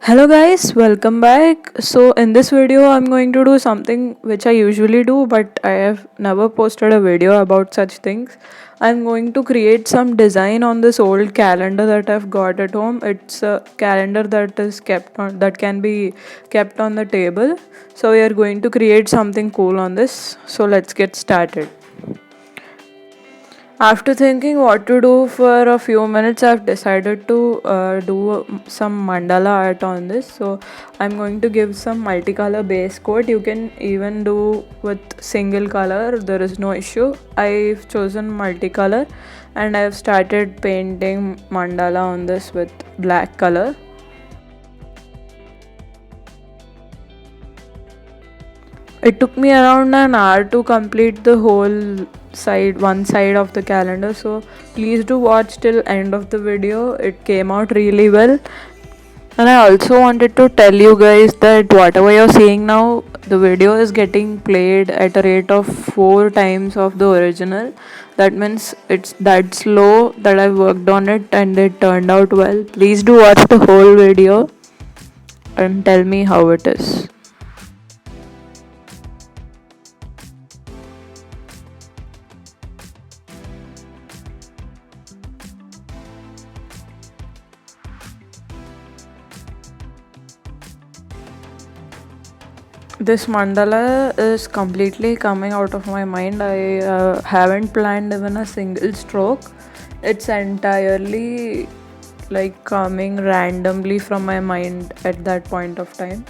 Hello guys, welcome back. So in this video I'm going to do something which I usually do but I have never posted a video about such things. I'm going to create some design on this old calendar that I've got at home. It's a calendar that can be kept on the table. So we are going to create something cool on this. So let's get started. After thinking what to do for a few minutes, I've decided to do some mandala art on this. So I'm going to give some multicolor base coat. You can even do with single color, there is no issue. I've chosen multicolor and I've started painting mandala on this with black color. It took me around an hour to complete the whole one side of the calendar, so please do watch till end of the video. It came out really well. And I also wanted to tell you guys that whatever you're seeing now, the video is getting played at a rate of 4 times of the original. That means it's that slow that I worked on it and it turned out well. Please do watch the whole video and tell me how it is. This mandala is completely coming out of my mind. I haven't planned even a single stroke. It's entirely like coming randomly from my mind at that point of time.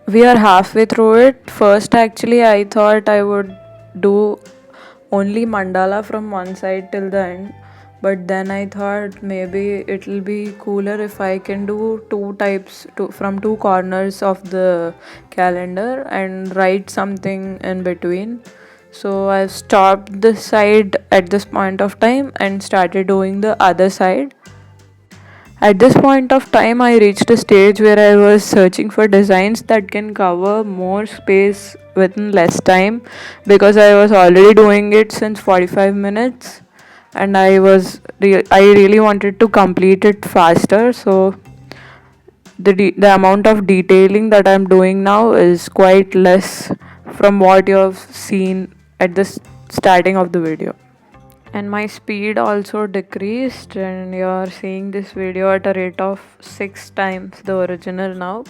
We are halfway through it. First, actually, I thought I would do only mandala from one side till the end, but then I thought maybe it'll be cooler if I can do two types from two corners of the calendar and write something in between. So I've stopped this side at this point of time and started doing the other side. At this point of time, I reached a stage where I was searching for designs that can cover more space within less time, because I was already doing it since 45 minutes and I really wanted to complete it faster. So the amount of detailing that I'm doing now is quite less from what you have seen at the starting of the video. And my speed also decreased, and you're seeing this video at a rate of 6 times the original now.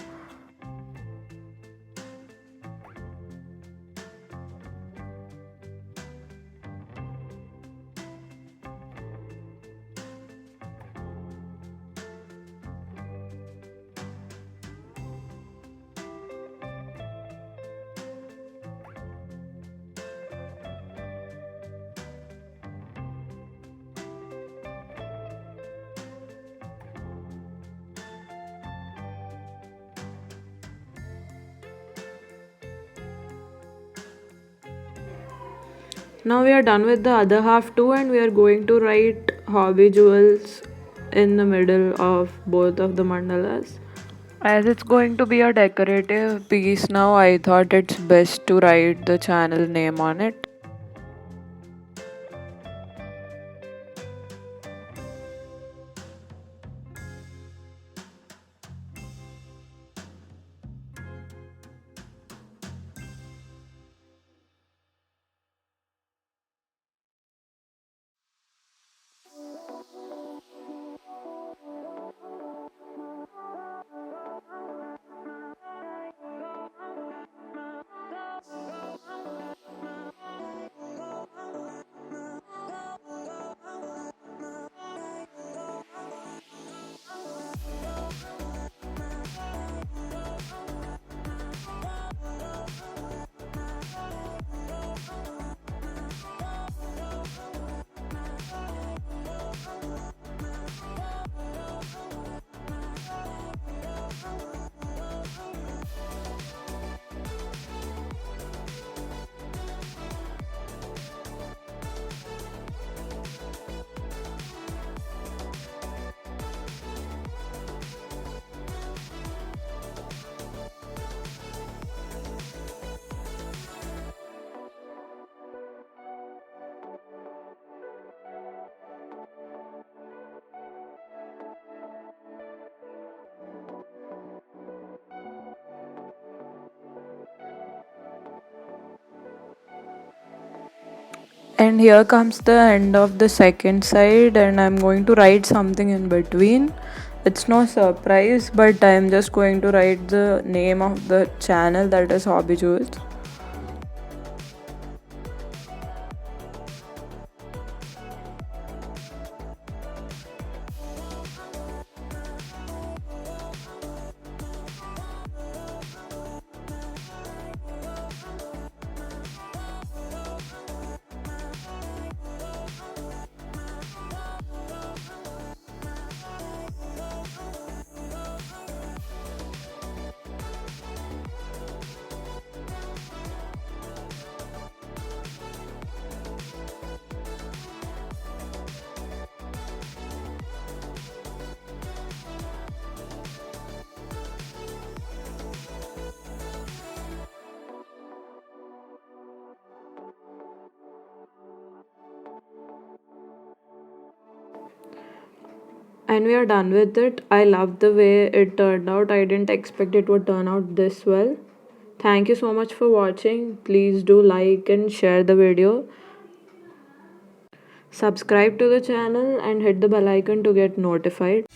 Now we are done with the other half too, and we are going to write hobby jewels in the middle of both of the mandalas. As it's going to be a decorative piece now, I thought it's best to write the channel name on it. And here comes the end of the second side, and I'm going to write something in between. It's no surprise, but I'm just going to write the name of the channel, that is Hobby Jewels. And we are done with it. I love the way it turned out. I didn't expect it would turn out this well. Thank you so much for watching. Please do like and share the video. Subscribe to the channel and hit the bell icon to get notified.